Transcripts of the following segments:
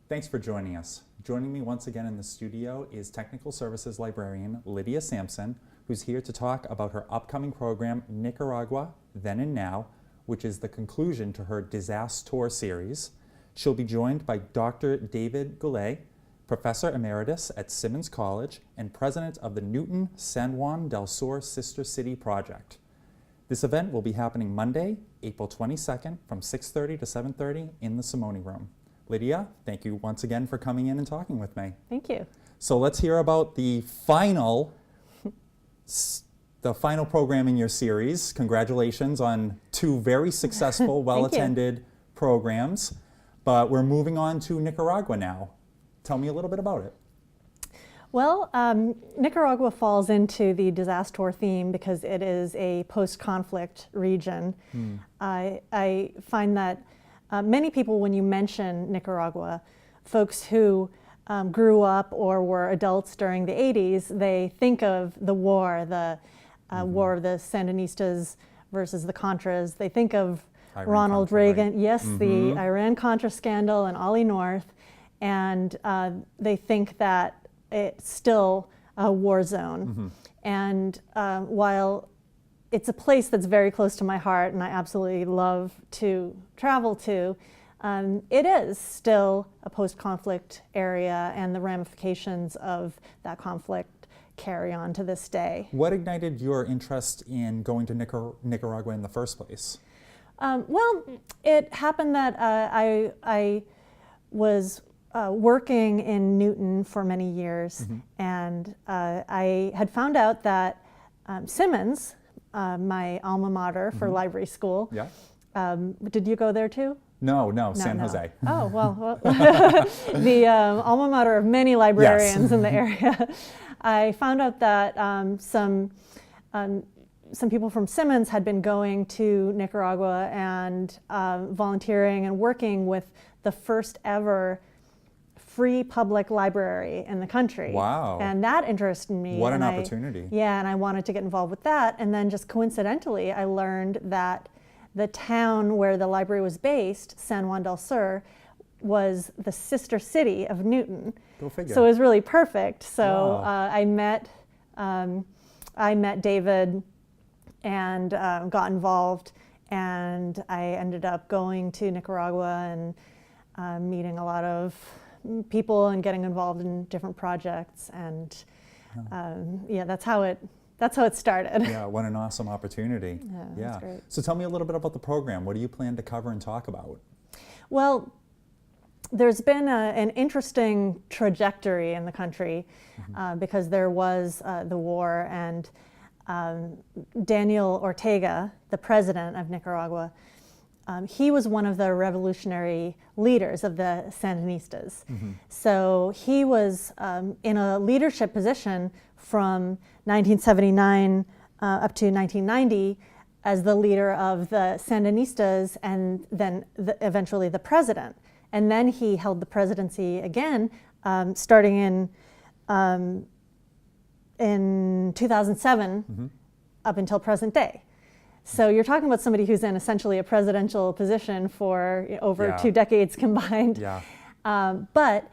Thanks for joining us. Joining me once again in the studio is Technical Services Librarian Lydia Sampson, who's here to talk about her upcoming program, Nicaragua, Then and Now, which is the conclusion to her Disastour series. She'll be joined by Dr. David Gullette, Professor Emeritus at Simmons College and President of the Newton San Juan del Sur Sister City Project. This event will be happening Monday, April 22nd from 6:30 to 7:30 in the Simone Room. Lydia, thank you once again for coming in and talking with me. Thank you. So let's hear about the final program in your series. Congratulations on two very successful, well-attended programs. But we're moving on to Nicaragua now. Tell me a little bit about it. Well, Nicaragua falls into the Disastour theme because it is a post-conflict region. I find that many people, when you mention Nicaragua, folks who grew up or were adults during the 80s, they think of the war, the war of the Sandinistas versus the Contras. They think of Ronald Reagan, right? Yes, the Iran-Contra scandal and Ollie North, and they think that it's still a war zone. And while it's a place that's very close to my heart and I absolutely love to travel to, it is still a post-conflict area, and the ramifications of that conflict carry on to this day. What ignited your interest in going to Nicaragua in the first place? Well, it happened that I was working in Newton for many years, and I had found out that Simmons, my alma mater for library school, did you go there too? No, San Jose. Oh, well the alma mater of many librarians in the area. I found out that some people from Simmons had been going to Nicaragua and volunteering and working with the first ever free public library in the country. Wow. And that interested me. What an opportunity. Yeah, and I wanted to get involved with that. And then just coincidentally, I learned that the town where the library was based, San Juan del Sur, was the sister city of Newton. Go figure. So it was really perfect. So Wow. I met David and got involved, and I ended up going to Nicaragua and meeting a lot of people and getting involved in different projects, and yeah, that's how it started. Yeah, what an awesome opportunity. Yeah, that's great. So tell me a little bit about the program. What do you plan to cover and talk about? Well, there's been an interesting trajectory in the country because there was the war, and Daniel Ortega, the president of Nicaragua, he was one of the revolutionary leaders of the Sandinistas. So he was in a leadership position from 1979 up to 1990 as the leader of the Sandinistas, and then eventually the president. And then he held the presidency again, starting in 2007 up until present day. So you're talking about somebody who's in essentially a presidential position for over 2 decades combined. But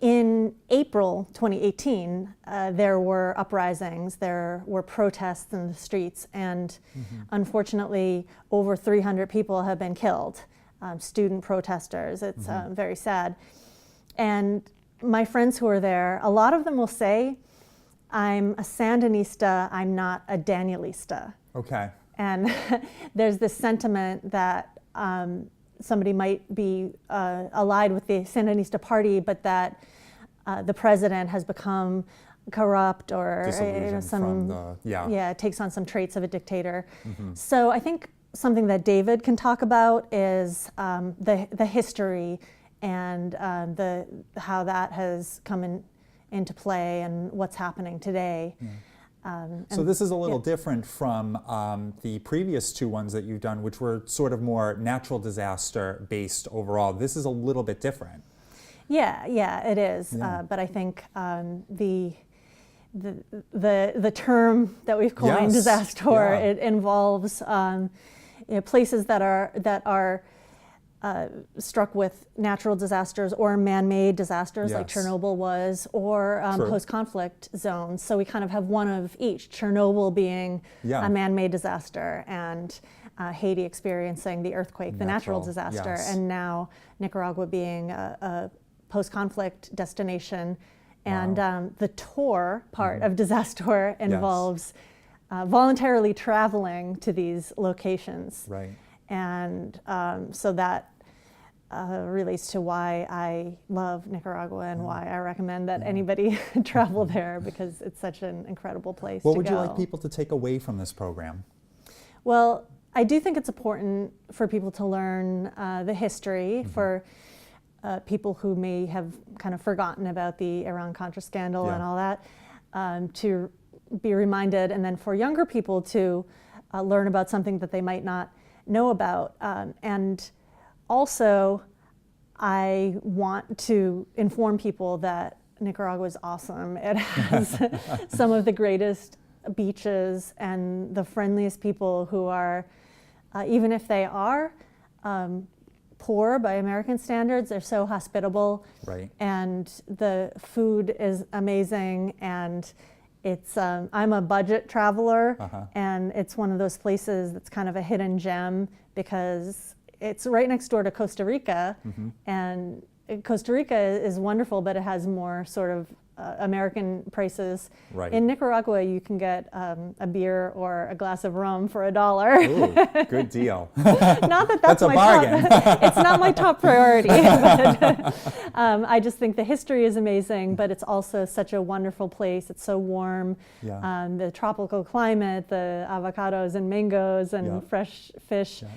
in April 2018, there were uprisings, there were protests in the streets, and unfortunately over 300 people have been killed, student protesters. It's very sad. And my friends who are there, a lot of them will say, I'm a Sandinista, I'm not a Danielista. Okay. And there's this sentiment that somebody might be allied with the Sandinista party, but that the president has become corrupt or takes on some traits of a dictator. So I think something that David can talk about is the history and how that has come into play and what's happening today. So this is a little different from the previous two ones that you've done, which were sort of more natural disaster based overall. This is a little bit different. Yeah, it is. But I think the term that we've coined, disaster, it involves places that are struck with natural disasters or man-made disasters like Yes. Chernobyl was, or True. post-conflict zones. So we kind of have one of each, Chernobyl being Yeah. a man-made disaster, and Haiti experiencing the earthquake, the natural disaster, yes. and now Nicaragua being a post-conflict destination. And Wow. the tour part of Disastour involves voluntarily traveling to these locations. Right. And so that relates to why I love Nicaragua and why I recommend that anybody travel there, because it's such an incredible place What to would go. you like people to take away from this program? Well, I do think it's important for people to learn the history, for people who may have kind of forgotten about the Iran-Contra scandal and all that, to be reminded, and then for younger people to learn about something that they might not know about. And also, I want to inform people that Nicaragua is awesome. It has some of the greatest beaches and the friendliest people who are, even if they are poor by American standards, they're so hospitable. Right. And the food is amazing, and it's I'm a budget traveler, and it's one of those places that's kind of a hidden gem because it's right next door to Costa Rica, and Costa Rica is wonderful, but it has more sort of American prices. Right. In Nicaragua, you can get a beer or a glass of rum for $1. Ooh, good deal. Not that that's a my bargain. top. It's not my top priority. But, I just think the history is amazing, but it's also such a wonderful place. It's so warm. Yeah. The tropical climate, the avocados and mangoes and Yeah. fresh fish, Yeah.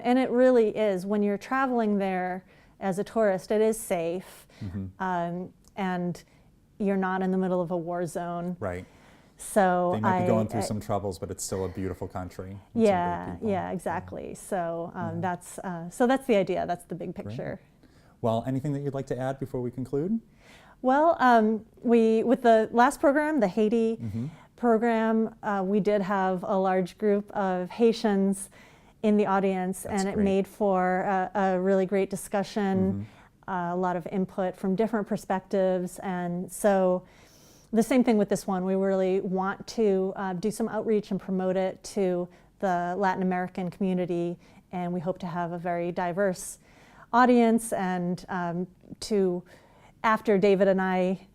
and it really is. When you're traveling there as a tourist, it is safe, and you're not in the middle of a war zone. Right. So They might be going through some troubles, but it's still a beautiful country. with some great yeah, people. yeah, exactly. So that's the idea. That's the big picture. Well, anything that you'd like to add before we conclude? Well, with the last program, the Haiti program, we did have a large group of Haitians in the audience, That's and it great. made for a really great discussion, a lot of input from different perspectives, and so the same thing with this one. We really want to do some outreach and promote it to the Latin American community, and we hope to have a very diverse audience, and after David and I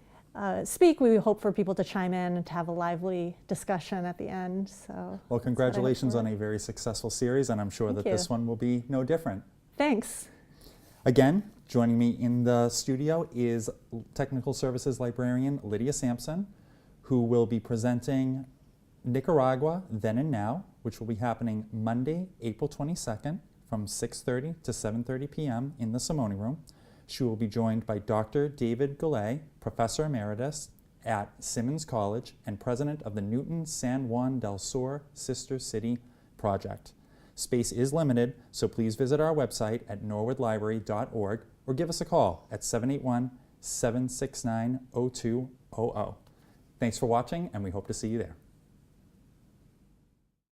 speak, we hope for people to chime in and to have a lively discussion at the end. So, Well, congratulations for. on a very successful series, and I'm sure Thank that you. this one will be no different. Thanks. Again, joining me in the studio is Technical Services Librarian Lydia Sampson, who will be presenting Nicaragua Then and Now, which will be happening Monday, April 22nd from 6:30 to 7:30 p.m. in the Simone Room. She will be joined by Dr. David Gullette, Professor Emeritus at Simmons College and President of the Newton San Juan del Sur Sister City Project. Space is limited, so please visit our website at norwoodlibrary.org or give us a call at 781-769-0200. Thanks for watching, and we hope to see you there.